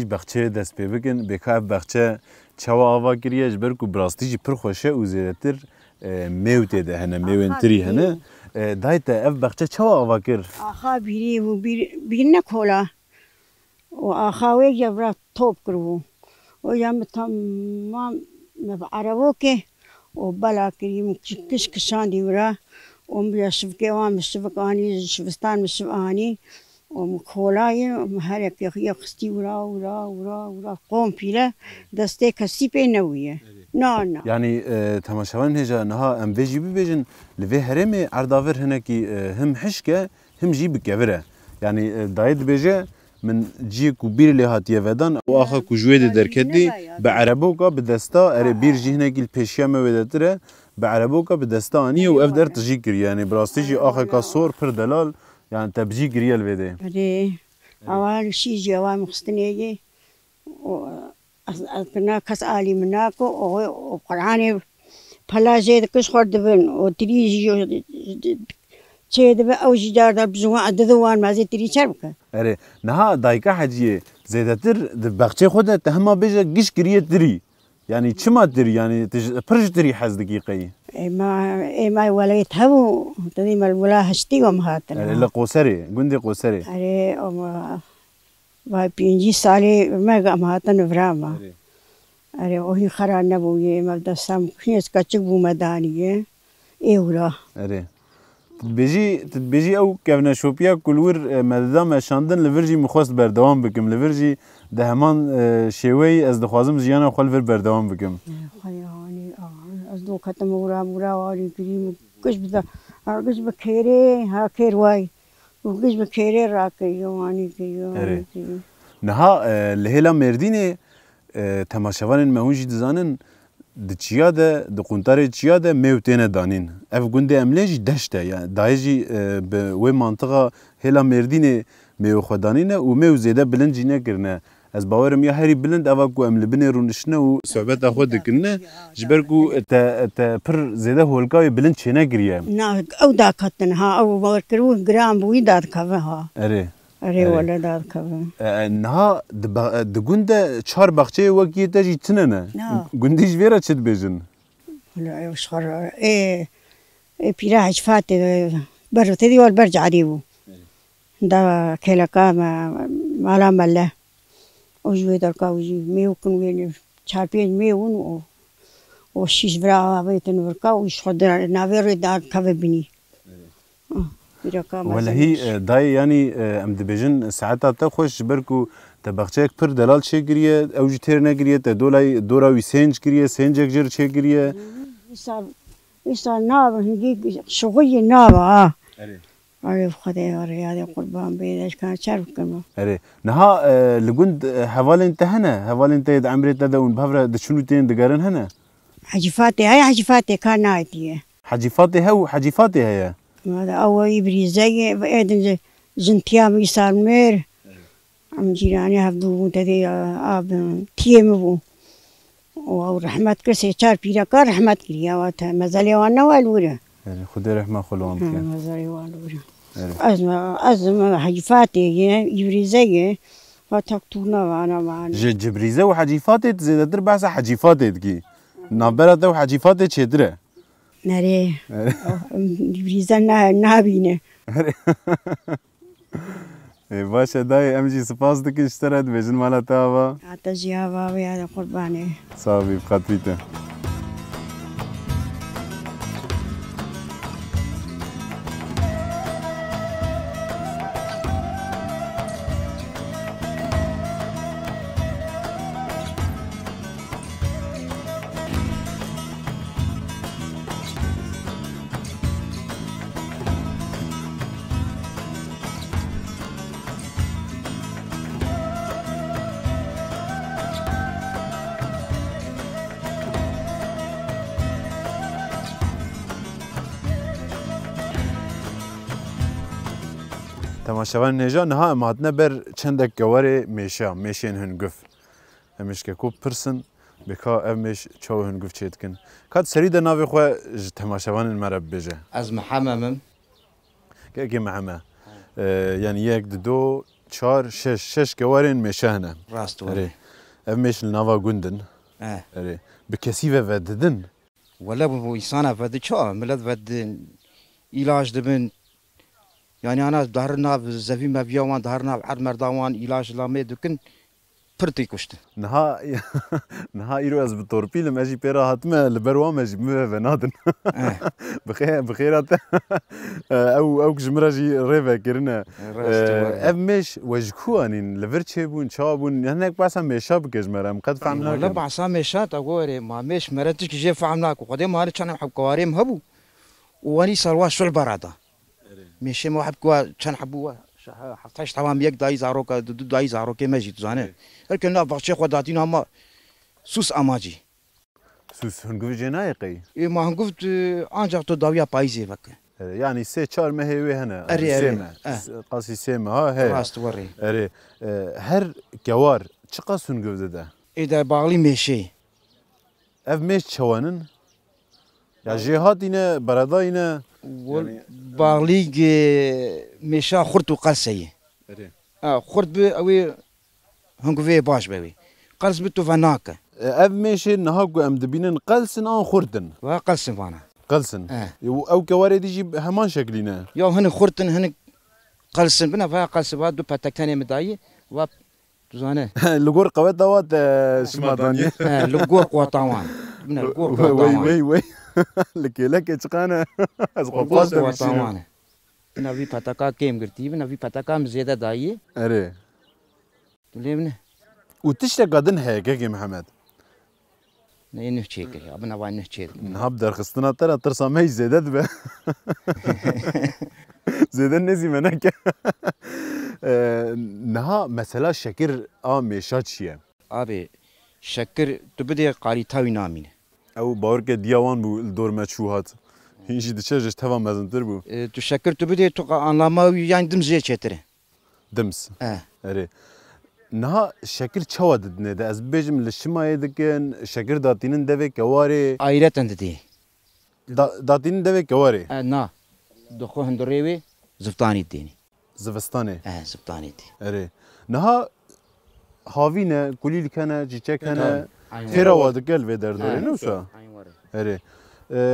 بخچه دست پی بکن بکاف بخچه چوا آوا کریه جبر کو براستی جی پر خوشه و زیادتر میوته ده هنه میوینتری هنه دایت اف بخچه چوا آوا کر آخا بیری و بیر نکولا و آخاوی جبرا توپ کرو و جام تمام عربو که و بلا کریم کش کشان دیورا و بیا شبکه وام شبکانی شبستان مشبانی ومخولاي ومهرك يا خستي ورا قوم فيلا دستي كسي بينوية نا يعني تماشاون هجا نها ام فيجي بيجن لفي هرمي عردافر هناكي هم حشكه هم جي بكفره يعني دايد بيجي من جي كبير اللي هاتيه فدان واخا كوجويد دركدي بعربوكا بدستا اري بير جي هناكي البيشيامه ودتره بعربوكا بدستا اني وافدر تجي كر يعني براستيجي اخا كسور بر دلال يعني تبجي قريال بيدي أري أول شيء جوا مخستنيجي وأنا كاس عالي مناكو وقرآني فلا زيد كش خرد بن وتريجي شيء ده أو جدار بزوان عددوان ما زي تري شربك أري نها دايكا حجية زيدتر بخشة خودها تهما بيجا قش قريه تري يعني كما تري يعني برج تري حز دقيقة ما ولا يتهو تدي ما ولا هشتي ومهاتنا إلا قوسري قندي قوسري أري ما بينجي سالي ما قامهاتنا فراما أري وهي خران نبوي ما بدأ سام خيس كاتشك بومدانية إيورا أري تبيجي أو كفنا شوبيا كلور مدام شاندن لفرجي مخوست بردوام بكم لفرجي دهمان شوي از دخوازم زيانا خلفر بردوام بكم خياني از دو ختم ورا واري كريم كش بدا كش بخيري ها خير واي وكش بخيري راكيواني كيو نها لهلا مردينه تماشاوان مهوجي دزانن دچیا ده دقونتار چیا ده میوتینه دانین اف گنده املاجی دشته يعني دایجی به و منطقه هلا مردینه میو خدانینه و میو زیده بلنجی نکرنه از باورم یا هری بلند اوا کو ام لبنه رونشنه و صحبت خود دکنه جبر کو تا پر زیده هولکای بلند چنه گریه نا او داکتن ها او باور کرو گرام بوی داد کاوه ها أري ولا دار كذا. نها دقوندا شهر بخشة وقتي تجي تننا. قنديش فيرا تشد بيجن. لا يشخر بيراج فات برو تدي والبرج عريبو. دا كلا ما لا ملا. وجوي دركا وجي ميوكن وين شاربين ميون وشيش برا بيتن بركا ويشخر نافير دار كذا بني. ولا هي داي يعني ام دبيجن ساعتها تخش بركو تبخشك بر دلال شي غريه او جتر نغريه تدولاي دورا وي سنج غريه سنج جر شي غريه يسال ناب هيجي شغي ناب اري خدي اري قربان بيدش كان شرف كما اري نها لغند حوالي انتهنا حوالي انت عمري تدون بهفره دشنو تين دغارن هنا حجفاتي هاي حجفاتي كان نايتي حجفاتي هو حجفاتي هي هذا أول يبري زي بعدين زنتيام يسار مير عم جيراني هفدو تدي آب تيمو ورحمة كرسي شار بيرا كار رحمة كريا وات مزالي وانا والورا خدي رحمة خلوهم كان مزالي والورا أزم حجفاتي يبري زي فتكتونا وانا معنا جبريزة وحجفاتي زيادة دربعسة حجفاتي تجي نابرة وحجفاتي تشدره نري بريزنا نابينه باشه داي امجي سپاس دكن اشترت بجن مالا تاوا عتجيها ويا قرباني صافي بخطيته تماشاوان نجا نها مهاتنا بر چندک گواره میشین هنگف همش که کوب پرسن بکا امش چاو هنگف چیت کن کات سری ده ناوی خو تماشاوان المرب بجه از محمم که محمد يعني يك دو 4 6 kewarên meşe hene. Rast Erê. Ev meş li nava gundin. Erê. Bi kesî ve didin. Valla bu insana vedi ça, millet vedi ilaç dibin. Yani ana dar nav zevi meviyawan dar nav ad merdawan ilaç lame dikin pırtı kuştu. Niha îro ez bi torpîlim ez jî pê re hatime li ber wan me jî min ve nadin. Bixêr te ew ji min re jî rê vekirine. Ev mêş we ji ku anîn li vir çêbûn çawa bûn hinek behsa mêşa bike ji me re em qet fehm nakim. Valla behsa mêşa te gorê ma mêş mere tişkî jê fehm nakim. Xwedê ma çend hewkarêm hebû û wanî salwa şul berada. Mêşê me heb ku çend hebû حتىش تمام یک دایی زارو که دو دایی زارو که مجید زانه هر کنه بچه خود داتین اما سوس آماجی سوس هنگوی جنای قی ما هنگفت آنجا تو داویا پاییزی بک yani 3-4 mehve hene qasi seme ha he rast wari eri her gewar çıqa sunguvde de eda bağlı meşe ev meş çawanın ya cihat yine barada yine bağlı meşa xurt و قلسي خرد بي اوي هنگوي باش بي قلس بتو فناك ev meşe nahagu em dibinin qalsın an xurdin va قلسن فانا qalsın ev gewar edici heman şekline يا هن خرطن هن قلسن بنا va قلس va دو پتكتني مداي va زانه لغور قوت دوات شماداني لغور قوطاوان بنا لغور قوطاوان وي لك çıqana az قوطاوان قوطاوان بنا في پتكا كيم گرتي بنا في پتكا مزيده داي اري ليمنه وتشتا قدن هيك محمد نه چيك ابنا وان نه چيك نهب در خستنا ترى ترسا مي زيدت به زيدن نزي منك نها مثلا شكر ميشات شيء abi şeker tübede qari tawi namine او باور ke diyawan bu dor meçhuhat hinji diçej tava mezintir bu tu şeker tübede tu anlama yani dimziye çetere dims eri naha şeker çawa dedine de ez bejim li şimaye dikin şeker datinin devek gewari ayreten dedi datinin devek gewari na doxu hindrewi ziftani dini zivistane ziftani di eri naha havine kulil kana çiçekene tera gel ve derdore nusa eri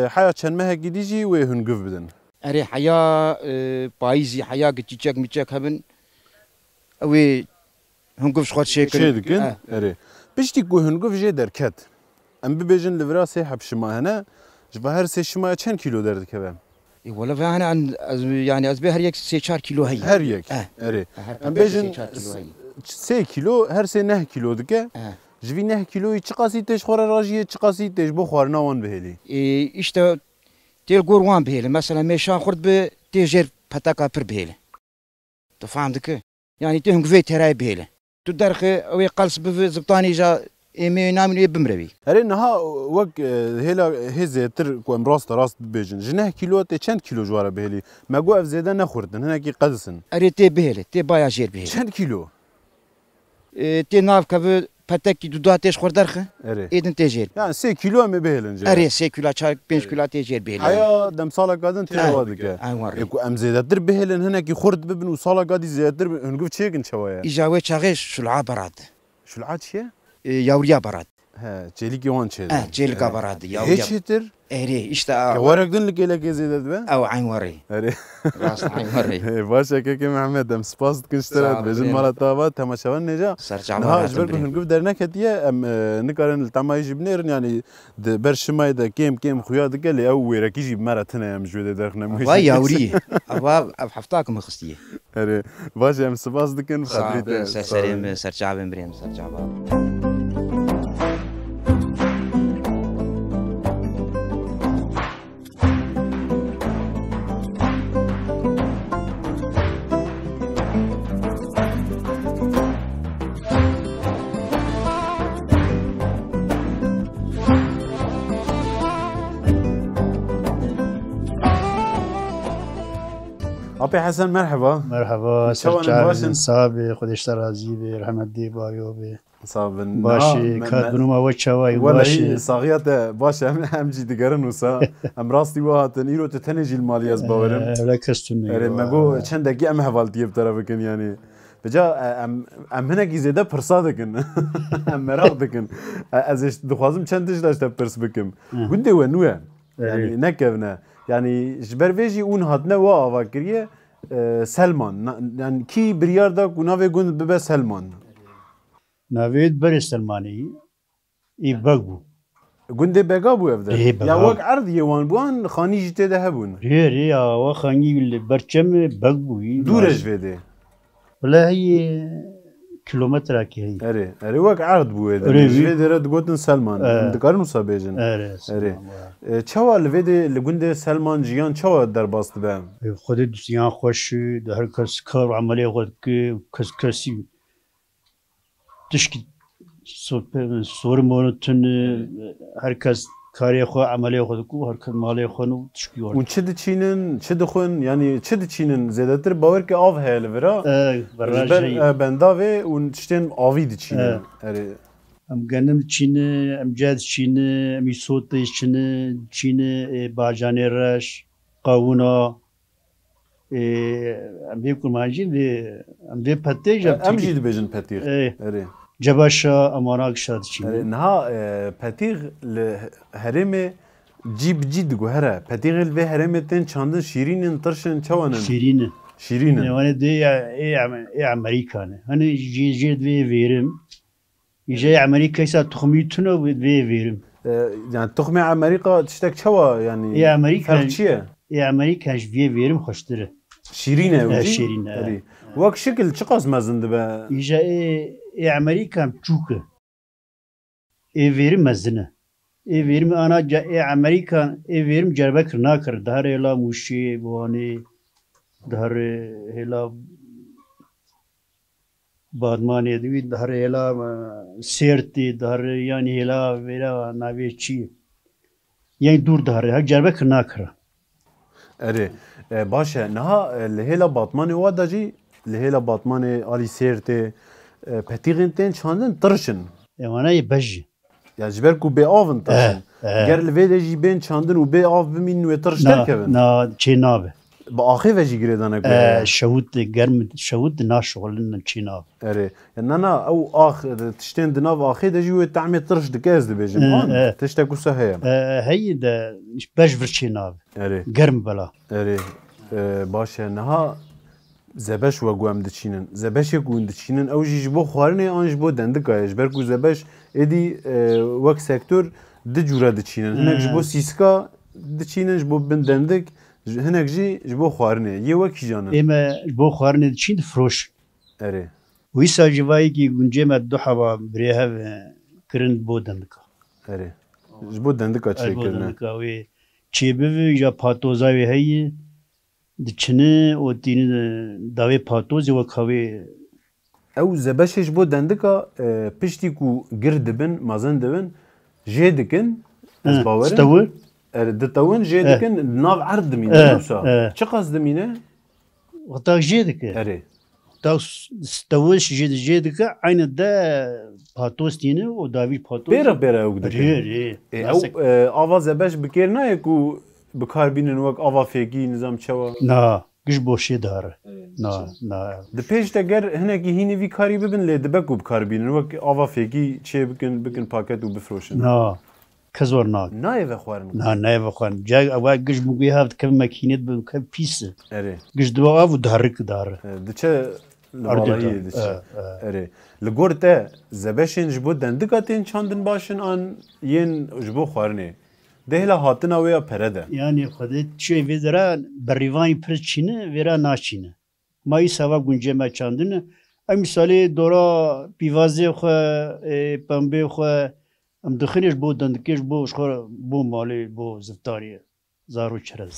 haya çenmehe gidici ve hüngüv bidin eri haya payzi haya çiçek miçek hebin ve hüngüv şot şeker dikin eri piştik bu hüngüv je derket em bibejin livra se hapşima hene jbaher se şima çen kilo derdik hevem ولا فانا يعني ازبي هر يك 3 كيلو هي her yek eri em bejin 3 kilo her se ne kilo dike jvi ne kiloyu çıqasi teş xora rajiye çıqasi teş bu xwarna wan beheli işte tel gorwan beheli mesela meşan xurd be tejer pataka pir beheli tu fahamdik yani te hungve teray beheli tu derxe ve qals be zibtani ja emi namini bimrevi eri naha wek hela hezetir ku em rast bejin jne kilo te çend kilo jwara beheli mego ev zede ne xurdin hene ki qadsin eri te beheli te baya jer beheli çend kilo te nav kav pataki du dateş xurdarxe eri edin tejer yani 8 kilo em behelin eri 8 kilo çark 5 kilo tejer beheli haya dem sala kadın teva dike ku em zedetir behelin hene ki xurd bibin u sala kadi zedetir hünguv çekin çawaya ijawe çageş şul'a barad şul'a çiye yavriya barad he çelik yawan çedi çelika barad yavriya hiçtir eri işte warakdin likele gezedet be او عين وري eri راس عين وري başa keke Mehmet em spas dikin iştirat bejin mala tava temaşavan neca سرجع ha jber hünguv dernek hediye em nikaran tamay jibnerin yani de berşimay da kem xuya dikeli ew wereki jib maratına em jwede derxne واي يوري ابا حفتاكم خصتيه eri başa em spas dikin خاطري سرسريم سرجع بمريم سرجع Abi Hasan merhaba. مرحبا سرچاوین صاحب خودش راضی به رحمت دی بایو به صابن باشی کات بنوما و چوای ولا باشی هي صاغيات باش هم جي دقرن وسا ام راستي وهاتن ايرو تتنجي المالياز باورم ولا کستون اري ماگو چند دقيقه ام حوال ديب طرفكن يعني بجا ام هناك زياده پرسا دکن ام merak دکن از دخوازم چندش داشته پرس بکم گنده و نوه yani nekevne yani jber veji un hatne wa ava kiriye Selman yani ki bir yerde guna ve gund bebe Selman ناوید بر سلمانی ای بگو gunde bega bu evde ya vak ard yewan bu an khani jite de hebun ری آوا خانگی برچم بگو durej vede ولی هی kilometre ki هی eri vak ard bu evde jvede red gotin Selman dikarın usa bejin eri çava lvede gunde Selman jiyan çava derbastı be خود دوستیان خوش ده هر کس کار و عملی خود که کسی تشکی سور مونتون هر کس کاری خود عملی خود کو هر کس مالی خود تشکی ورد. و چه دچینن yani çe dçinin zedetir baver ki av hel vera برای benda ve un çten avi dçinin eri ام گندم چینه ام جد چینه امی صوت چینه چینه باجانه رش قاونا ام بیکو ماجی و ام بی پته جب em jî dibêjin petir eri جباشا اماناک شاد چینه niha petir li herêmê cî bi cî diguhere petirê ve herêmê tên çandin şîrînin tirşin çawanin شیرینه şîrînin yani de ای امریکانه hani جد وی ویرم یجای امریکا ise تخمیتونه وی ویرم yani toxmê Amerîka tiştek çawa yani ای امریکا fark çi ye ای امریکا وی ویرم خوشتره şîrîn e wî şîrîn, erî wek şekil çi qas mezin dibe یجا ای امریکا چوکه ای ویرم مزنه ای ویرم انا ای امریکا ای ویرم جربه کرنا کر دهر هلا موشی بوانی دهر هلا بادمانی دوی دهر هلا سیرتی دهر یعنی هلا ویرا ناوی چی یعنی دور دهر هک جربه کرنا کر erê baş e niha li hêla batmanê wa da jî li hêla batmanê alî sêrtê petirên tên çandin tirşin ایوانه بجی ya ji ber ku bê avin tirşin ger li vê de jî bên çandin û bê av bimînin wê tirş derkevin نا چی nave bi axê ve jî girêdane ku شهود گرم شهود ناشغلن چی nave erê ya nana ew ax tiştên di nav axê de jî wê temê tirş dike ez dibêjim an tiştek wisa heye هی ده بج ور چی nave erê گرم بلا erê baş e niha zebeş ve gu em diçînin zebeşê ku hûn diçînin ew jî ji bo xwarinê an ji bo dendika ye ji ber ku zebeş êdî wek sektör di cûre diçînin hinek ji bo sîska diçînin ji bo bin dendik hinek jî ji bo xwarinê yê wekî janin اما بو خوارن چین فروش erê وی ساجوایی کی گنجه مد دو حوا بریه کرن بودن کا erê ji bo dendika çêkirine بودن کا وی چی به یا پاتوزا وی هی دچنه او دین داوی پاتوز و کاوی ew zebeşê ji bo dendika piştî ku gir dibin mazin dibin jê dikin ez bawerim استور ditewin jê dikin nav erd dimîne wisa çi qas dimîne وقتا جیدک erê تا استوش جیدک aynı da پاتوز دینه او داوی پاتوز pêra pêra ew dikin ری ew ava zebeş bikêr naye ku bikarbînin wek ava fêkî nizam çawa نا گش بوشی داره نا نا di pêş de ger hinekî hînî vî karî bibin lê dibe ku bikarbînin wek ava fêkî çê bikin paket û bifroşin نا کزور نا nayê ve xwarin نا نه بخوان جا اوا گش بگوی هفت کم مکینت بم کم پیس erê گش دوا او دهرک داره diçe li balayê diçe erê li gor te zebeşên ji bo dendika tên çandin başin an yên ji bo xwarinê dehla hatina wê ya pere de yani خودت چه ویدرا بریوانی پر چینه ورا ناچینه مای سوا گونجه ما چاندنه ام مثالی دورا پیوازه خو پنبه خو ام دخنش بو دندکش بو شخور بو مالی بو زفتاری زارو چرز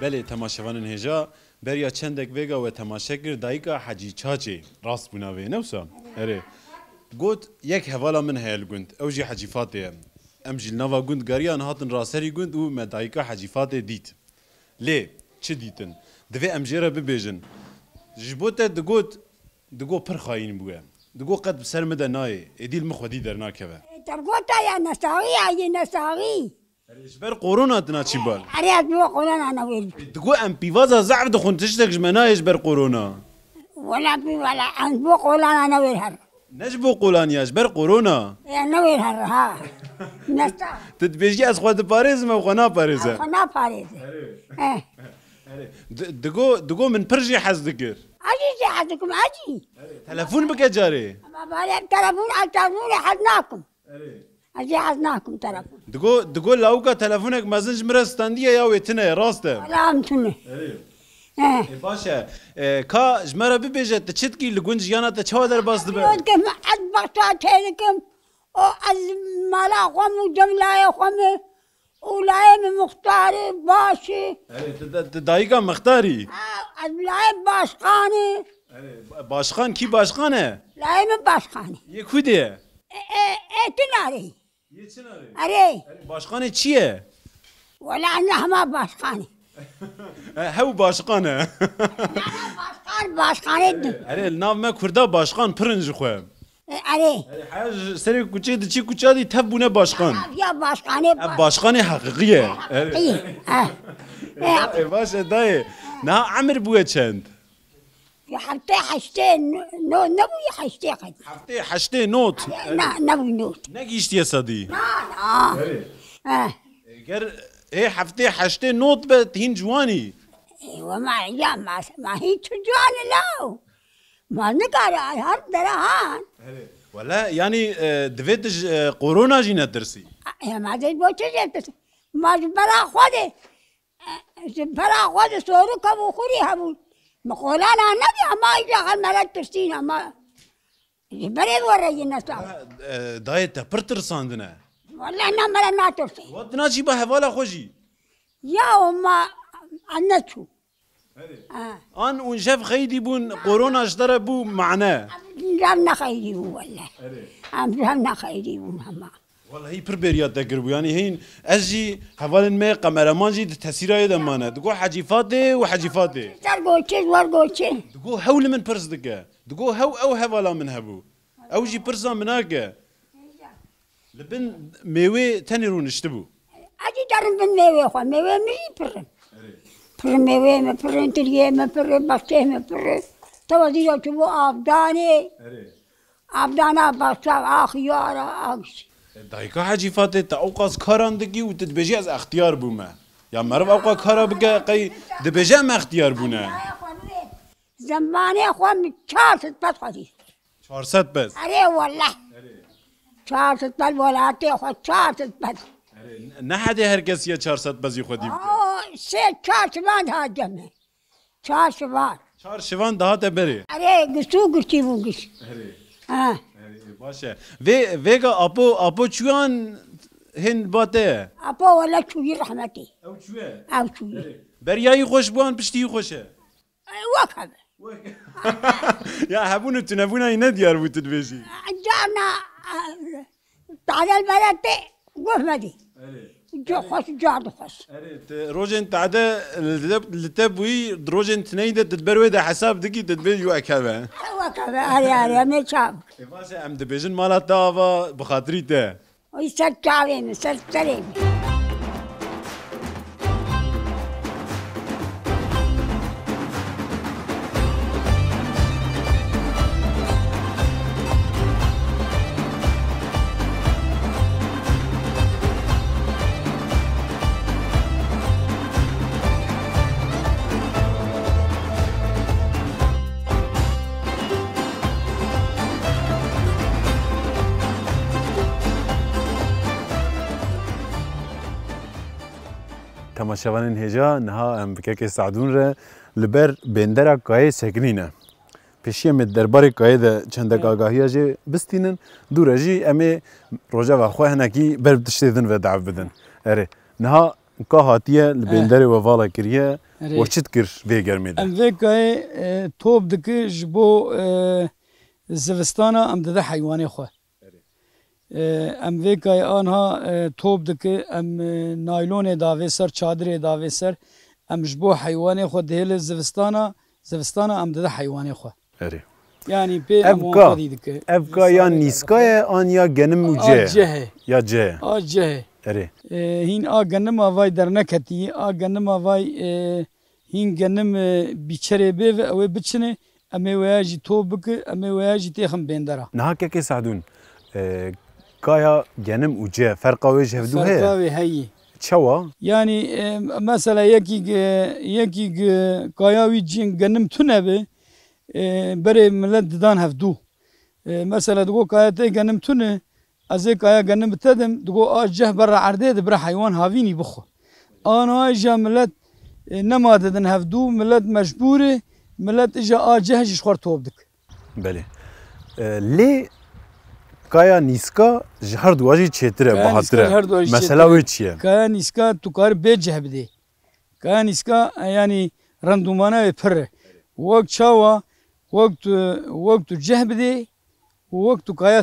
بله تماشاوان هجا بریا چندک وگا و تماشا کرد دایکا حجی چاچی راست بناوی نوسا اره گوت یک حوالا من هیل گند اوجی حجی فاته ام جیل نوا گند گریان هاتن راسری گند و مدایکا حجی فاته دیت لی چه دیتن دوی ام جیره ببیجن جبوته دگو پر خاین بوه دگو قد بسر مده نای ادیل مخودی در ناکوه ترقوتا يا نساغي يا نساغي جبر قورونا تنا چی بال عريات بو قولان انا ويل دگو ام پیوازا زعف دخون تشتك جمنايش بر قورونا ولا بي ولا ان بو قولان انا ويل هر نجبو قولانياش بر قورونا يا نويل هر ها نسا تتبيجي از خود باريز ما خنا باريزه خنا باريز دگو من پرجي حز دكر اجي حدكم اجي تلفون بك جاري ما بالي التلفون حدناكم اجي حدناكم تلفون دگو لاوكا تلفونك مازنج مرستانديه يا ويتنا راسته لا امتنه باشا کا جمره ببيجه تشتكي لگونج يانا تشوا در باس دبه كم ادبقتا تلكم او المالا قوم جملا قوم ولايم مختار باشي دايقا مختاري اللايم باشخاني باشخان كي باشخانه لايم باشخاني يكودي تناري يتناري اري باشخانه چيه ولا انا ما باشخاني هو باشخانه باشخاني اري الناف ما كردا باشخان برنج خوام اري حاجه سري كوچه دچي كوچا دي تبونه باشخان يا باشخاني باشخانه حقيقيه ايه باشا داي نا عمر بوه چند حتى حشتين نبوي حشتين قد حشتي نوت نبوي نوت نگیشتی صدی لا گر هي حفتي حشتي نوت بت هين جواني وما يا ما هي تجوان لا ما نقار هر درهان ولا يعني دفيتج قورونا جينا درسي يا ما زي بوتش ما برا خده برا خده سورو كبو خوري هبو مقولانا نبي ما يجعل مرات ترسينا ما بريد ورا الناس دايتا برترساندنا والله انا مرة ناترسي ودنا جي بحوالا خوجي يا وما النتشو ان ونشاف خيدي بون قورونا اشترى بو معناه لم خيدي والله لم خيدي هما والله هي بربريات دقربو يعني هين اجي حوالين ما قمرمان جي تسيراي دمانه دقو حجيفاتي وحجيفاتي ترقوتش ورقوتش دقو هول من برز دقه دقو هو او حوالا من هبو او جي برزا مناقه لبن ميوي تنيرون اشتبو اجي دارن بن ميوي خو ميوي مي برن برن ميوي ما برن تريه ما برن بسته ما برن توازي جو تبو ابداني ابدانا بسا اخيارا اكس دايكا حجيفاتي تا اوقاز كاران دقي وتتبجي از اختيار بوما يا مرب اوقا كارا بقى قي دبجي ما اختيار بونا زماني خو من 400 بس خدي 400 بس اري والله 400 بس ولاتي خو 400 بس نحدي هركس يا 400 بس يخدي سي 4 هاجمه 4 4 شوان دهات بري اري قسو قرتي بوغش ها باشا فيغا ابو چوان هند باته ابو ولا شوي رحمتي او چوه او شوي برياي خوش بوان پشتي خوشه وكب يا هبون تنبونا ينديار بوتدبيجي جانا تعال البلد قفمدي جو خوش جاد خوش روجن تعدى لتبوي روجن تنيدة تتبروي ده حساب دقي تتبيجي وكبه وكب اري ما شاف باشا ام دبيجن مالا تافا بخاطريته ويسر تعوين سر سريم تماشاوان هجا نها ام بكك سعدون ر لبر بندرا کای سکنینه پیشی ام دربار کای ده چند آگاهی جه بستینن دور جی ام روزا و خواه هنکی بر بتشتیدن و دعو بدن اره نها که هاتیه لبندر و والا کریه وچت کر وی گرمی ده ام وکای توب دکی جبو زوستانا ام ده حیوانی خو ام وکای آنها توب دکی ام نایلون داوی سر چادر داوی سر ام جبو حیوانی خو دهل زوستانا ام ده حیوانی خو اره yani pe evka ya niskaya an ya genim uce ya ce ace ere hin a genim avay derneketi a genim avay hin genim biçerebe ve ev biçine ame veyaji tobuk ame veyaji tehim bendera naha ke sadun kaya genim uce farqa ve jevdu he farqa ve hay çava yani mesela yeki kaya vi cin genim tunebe برای ملت دادن هفدو مثلا دگو کایته گنم تونه از کایا گنم بتدم دگو آجه برا عرده برا حیوان هاوینی بخو آنها اجا ملت نما دادن هفدو ملت مجبوره ملت اجا آجه جش خور توب دک بله لی کایا نیسکا جهر دواجی چتره بحاتره مثلا وی چیه کایا نیسکا تو کار بیجه بده کایا نیسکا یعنی رندومانه پره وقت چاوا وقت جه بده وقت کایا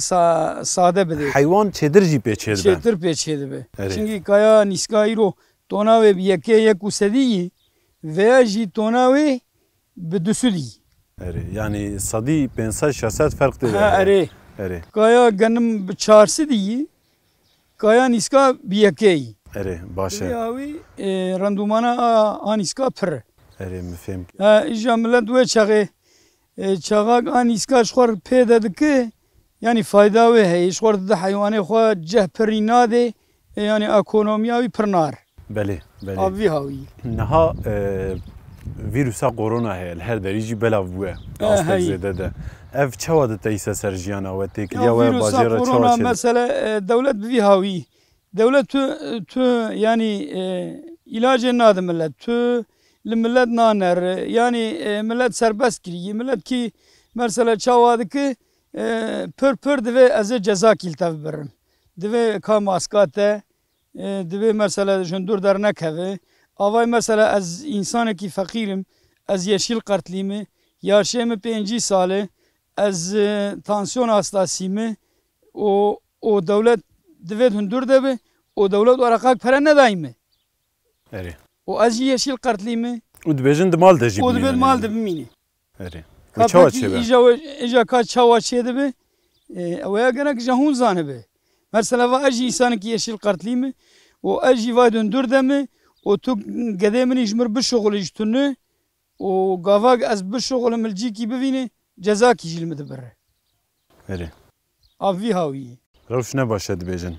ساده بده حیوان چدر جی پیچیده چدر پیچیده به çünkü کایا نیسکایی رو توناوی بیکه یک وسدی و جی توناوی بدسودی yani sadi 500-600 fark değil اره کایا گنم چارسی دی کایا نیسکا بیکه باشه یاوی رندومانا آنیسکا پر مفهم ایجا ملت و چاغاق آن ایسکا شخور پیدا دکه یعنی فایده و هی شخور ده حیوانی خواه جه پری ناده یعنی اکونومیاوی پرنار بله آوی هاوی نها ویروسا کرونا هی هر دریجی بلا بوه اصلا زیده ده اف چوا ده تایسه سرجیانا و تکلیا و بازیرا چوا چه مثلا دولت بوی هاوی دولت تو yani ilacı nadı millet tu millet naner yani millet serbest giriyor millet ki mesela çavadı ki pır deve az ceza kiltav verin deve kam askate deve mesela jendur dernek have avay mesela az insan ki fakirim az yeşil kartlimi yaşayımı 5 sale az tansiyon hastasıyım o devlet deve jendur deve o devlet orakak para ne daimi eri o az yeşil kartlimi o dibejin de mal da jibni o dibejin mal da bimini eri kapı ica kaç çava çeydi be اویا گنک جهون زانه به مثلا و اجی انسان کی yeşil kartlimi o اجی و döndürdemi o tu gedemini jmir bir şogul ijtunu o gavag az bir şogul milci ki bevini ceza ki jilmedi bere eri avi hawi روش نباشه dibejin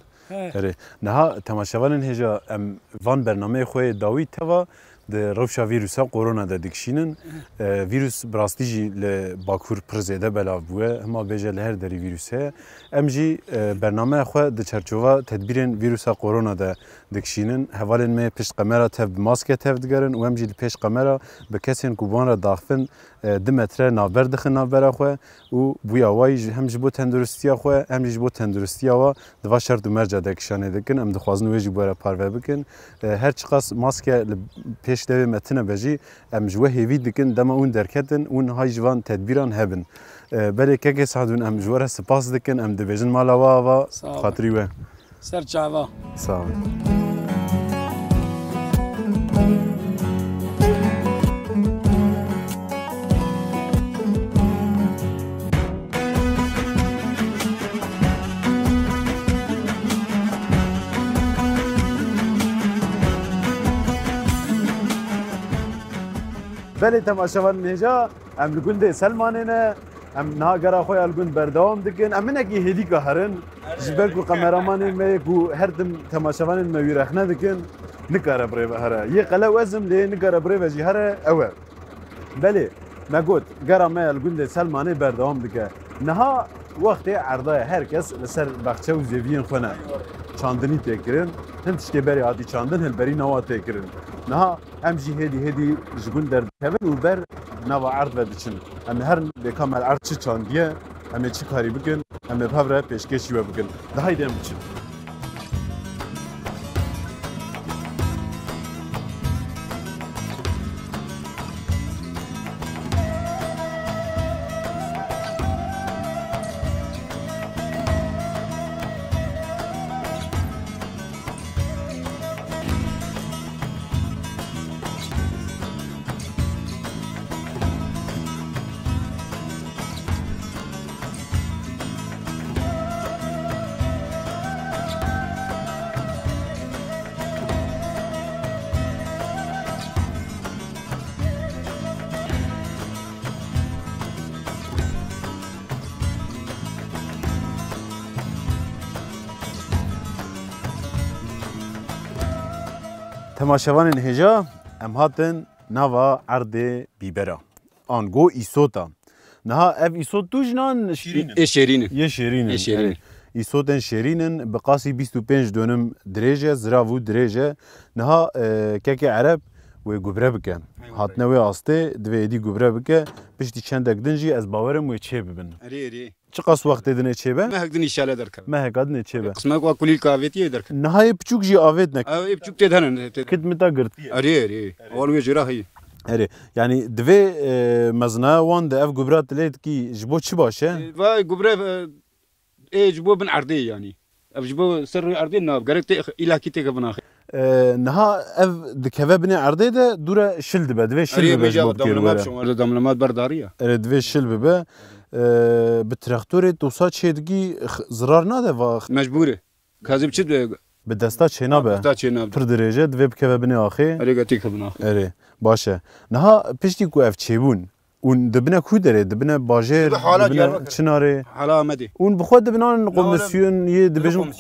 eri naha temaşavanın heja em van bername xoy dawi teva de revşa vîrusa korona da dikşinin vîrus birastî jî li Bakur pir zêde belav bûye hema bêje li her derî vîrus heye em jî bernameya xwe di çerçova tedbîrên vîrusa korona da dikşînin hevalên me pişt qemera tev bi maske tev digerin û em jî li pêş qemera bi kesên ku wan re daxivin 2 metre navber dixin navbera xwe û bûya wayî ji hem ji bo tendurustiya xwe hem jî ji bo tendurustiya wa diva şert û merca dekişanê dikin em dixwazin wê jî were parve bikin her çiqas maske li pêş devê metine bejî em ji we hêvî dikin dema hûn derketin û hay ji van tedbîran hebin belê kekê sadûn em ji were spas dikin em dibêjin mala we ava xatirî we ser çava sağ ol بله تماشاوان نجا ام لگون ده سلمانه نه ام ناگرا خوی الگون بردوام دکن ام نکی هدی که هرن جبر کو کامرامان می کو هر دم تماشاوان می رخنه دکن نکاره بره هره یه قلا وزم لی نکاره بره وجی هره اوه بله مگود گرا می الگون ده سلمانه بردوام دکه نها وقت عرضه هر کس لسر بخچه و زوین خونه چاندنی تکرین هم تشکی بری عادی چاندن هل بری نوا تکرین نه ام جی هدی جگون در کبن و بر نوا عرض و دچن ام هر بکامل عرض چی چاندیه ام چی کاری بکن ام بهره پیشکشی و بکن ده هایده ام چی تماشاوان هجا ام هاتن نوا عرض بیبرا آن گو ایسوتا نها اف ایسوت دو جنان شیرینه یه شیرینن شیرین. ایسوتن شیرینن بقاسی 25 دونم درجه زراوو درجه نها که عرب و گبره بکه هاتنه و آسته دوی دی گبره بکه پشتی چند دنجی از باورم و چه ببین ری چه قاس وقت دنه چه به ما هکدنی شاله درکم ما هکادنه چه به قسمه کو کلیل کاویتی درکم نهای پچوک جی آوید نک او بچوک تدهن کد متا گرت ری اول وی جرا هی اره یعنی دوی مزنا وان ده اف گبرات لید کی جبو چی باشه و گبره جبو بن عرضی یعنی جبو سر عرضی ناب گرت الهی تک بنا نها اف دکوه بنی عرضه ده دوره شل دبه دوی شل ببه جبو دملمات بکیر شما دملمات برداریه اره دوی شل ببه به تراکتور دوسا چیدگی زرار نده و مجبوره کاذب چی به دستا چه نبه تا چی ناب پر درجه دوی بکوه بنی آخه ری تک بنا اره باشه نها پشتی کو اف چه بون اون دبنه کو داره دبنه باجر دبنه چناره حالا آمدی اون بخود دبنان قومسیون یه دبیجن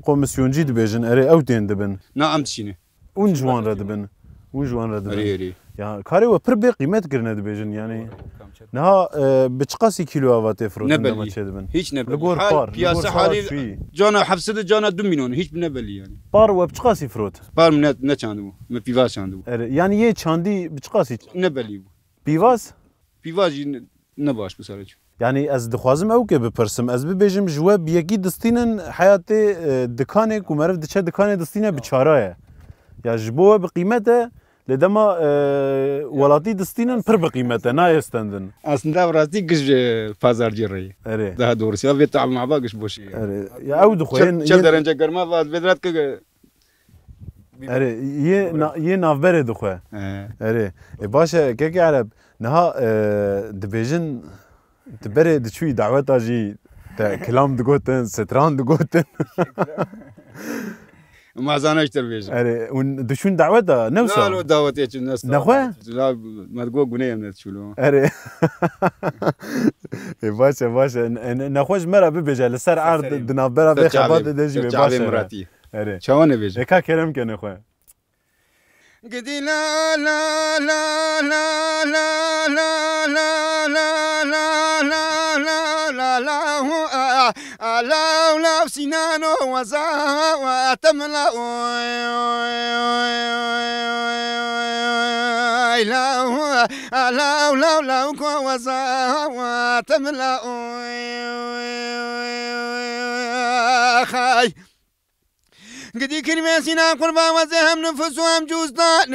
قومسیونجی دبیجن اره او دین دبن نه امتشینه اون جوان را دبن اون جوان را دبن ری یا کاری و پر به قیمت گرنه دبیجن یعنی نه بچقاسی کیلو آواته فروت نبلی چه دبن هیچ نبلی لگور پار پیاسه حالی جانا حفظه جانا 2 میلیون هیچ نبلی یعنی پار و بچقاسی فروت بار نه چاندو ما پیواز چاندو یعنی یه چاندی بچقاسی نبلی پیواز پیوازی نباش بسرچ يعني از دخوازم او که بپرسم از ببیجم جوا بیگی دستینن حیات دکانه که معرف دچه دکانه دستینه بچارایه یا جبوه بقیمته لدما ولاتی دستینن پر بقیمته نه استندن aslında براستی گش پازارجی ری اره daha doğrusu ya ve تعامل مع بعض گش بوشی اره یا او دخوین چه درنجه گرما و بدرات که اره یه نافبره دخوه اره باشه که عرب نها دبیجن دبره دچوی دعوت آجی تا کلام دگوتن ستران دگوتن ما زانش تر بیش اره اون دشون دعوت دا نوسا لا دعوت یه چند است نخواه لا ما تقول گونه هم نتشولو اره باشه نخوش مرا ببیجه لسر عرض دنابرا به خبات دجی باشه اره چوانه بیش اکا کرم که نخواه قدي لا لا لا لا لا لا لا لا لا لا لا لا لا هو لا لا سنانه وزا وتملا لا هو لا لا لا وزا وتملا خاي قدي كلمة سينا قربا وزهم نفس وهم جوزدان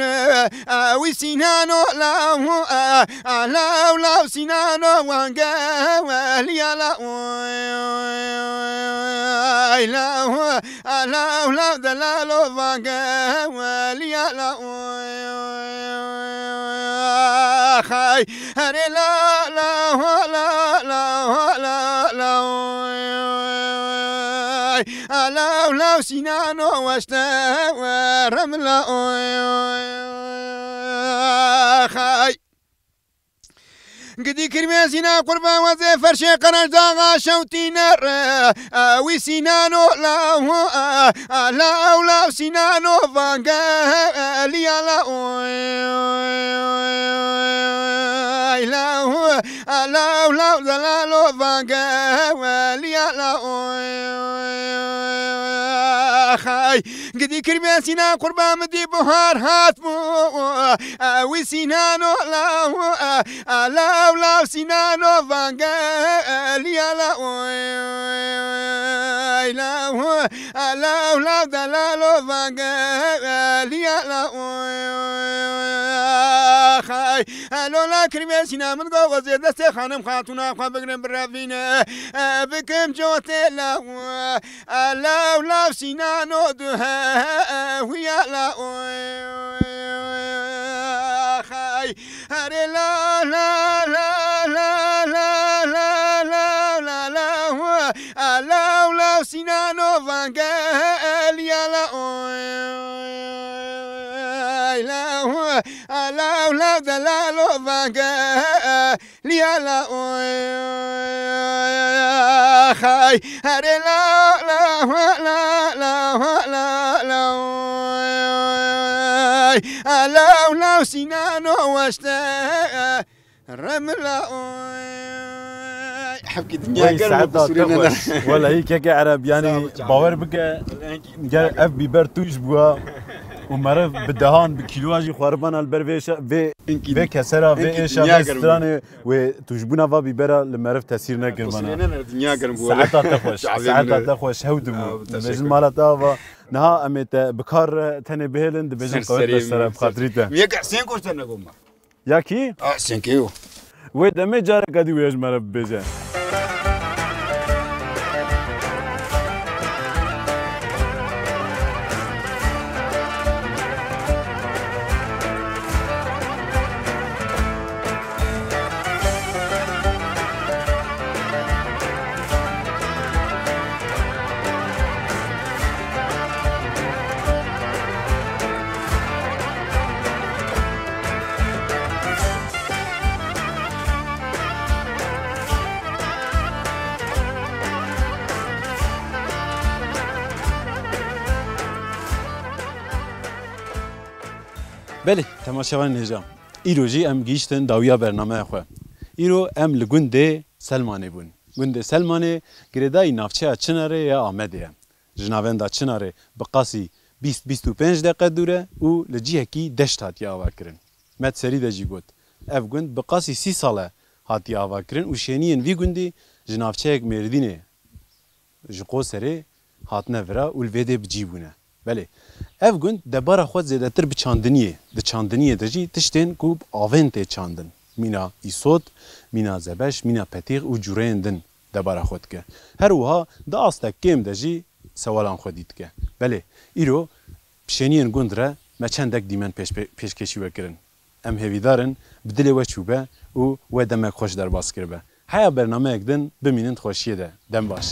وسينانو لا هو لا لا سينانو وانقا وليا لا لا هو لا لا دلالو وانقا وليا لا خاي هري لا لا لا لا لا لا لا لا سنانو واشتا ورملا خاي قدي كرمي سينا قربا وزي فرشي قرش داغا شوتي نار وي سينانو لا هو لا لا سينانو فانقا ليا لا لا هو لا لا زلالو فانقا ليا لا خاي قدي كرمي سينا قربا مدي بهار هاتمو وسينانو لا لا لا سينانو فانقا ليا لا لا هو لا لا دلالو فانقا ليا لا خاي لولا كرمي سينا من غوزي دست خانم خاتونا خوا بگرم برافينه بكم جوتي لا لا لا سينانو دوها ويا لا خاي هري لا لا لا لا لا لا لا لا لا هو لا لا سينانو فانقال يا لا لا هو لا لا دلالو فانقال يا لا خاي هري لا لا لا لا لا لا لو سنان واشتا رملا حبكي الدنيا قرب ولا هيك عرب يعني باور بك اف بيبر توش بوا ومرف بدهان بكيلواجي خربان البرويشا في كسرة في ايشا بسترانه وتجبنا و بيبرا لمرف تاثير نكرمانا الدنيا قرب ساعتها تخوش هودمو بجن مالتا نها امت بكار تني بهلن بجن قوت بسرا بخاطريته ميك سين كوشتنا قوم ياكي سين كيو ودمي جارك قدي ويش مرف بجن بله تماشاوان نجام ایرو جی ام گیشتن داویا برنامه خو ایرو ام لگونده سلمانه بون گونده سلمانه گردای نافچه چناره یا آمده جناوندا چناره بقاسی 20-25 دقیقه دوره و لجیه کی دشت هاتی آوا کرن مت سری دجی گوت اف گوند بقاسی 30 ساله هاتی آوا کرن و شینین وی گوندی جنافچه یک مردینه جقو سری هاتنه ورا و الویده بجیبونه بله ev gund debara xwe zêdetir bi çandiniyê di çandiniyê de jî tiştên ku avên tê çandin mîna îsot mîna zebeş mîna petîx û cureyên din debara xwe dike her wiha di astek kêm de jî sewalan xwe dî dike belê îro pişêniyên gund re me çendek dîmen pêşkêşî vekirin em hêvîdarin bi dilê we çûbe û we demek xweş derbas kiribe heya bernameyek din bimînin xweşiyê de dem baş